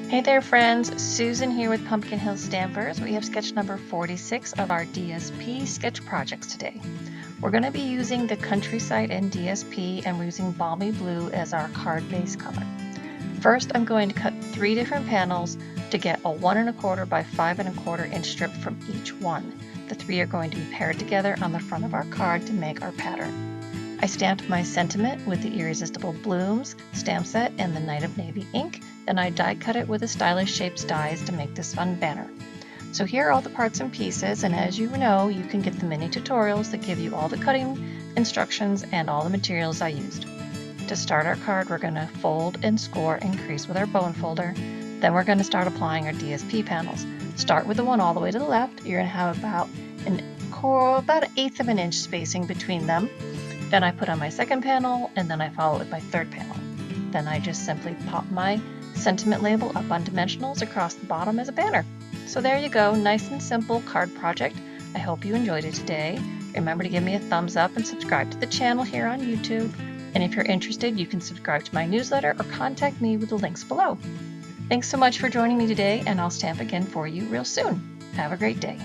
Hey there friends, Susan here with Pumpkin Hill Stampers. We have sketch number 46 of our DSP sketch projects today. We're going to be using the Countryside in DSP and we're using Balmy Blue as our card base color. First, I'm going to cut 3 different panels to get a 1 1/4 by 5 1/4 inch strip from each one. The 3 are going to be paired together on the front of our card to make our pattern. I stamped my sentiment with the Irresistible Blooms stamp set and the Night of Navy ink. Then I die cut it with the Stylish Shapes dies to make this fun banner. So here are all the parts and pieces, and as you know, you can get the mini tutorials that give you all the cutting instructions and all the materials I used. To start our card, we're going to fold and score and crease with our bone folder. Then we're going to start applying our DSP panels. Start with the one all the way to the left. You're going to have about an 1/8 of an inch spacing between them. Then I put on my second panel, and then I follow it with my third panel. Then I just simply pop my sentiment label up on dimensionals across the bottom as a banner. So there you go, nice and simple card project. I hope you enjoyed it today. Remember to give me a thumbs up and subscribe to the channel here on YouTube. And if you're interested, you can subscribe to my newsletter or contact me with the links below. Thanks so much for joining me today, and I'll stamp again for you real soon. Have a great day.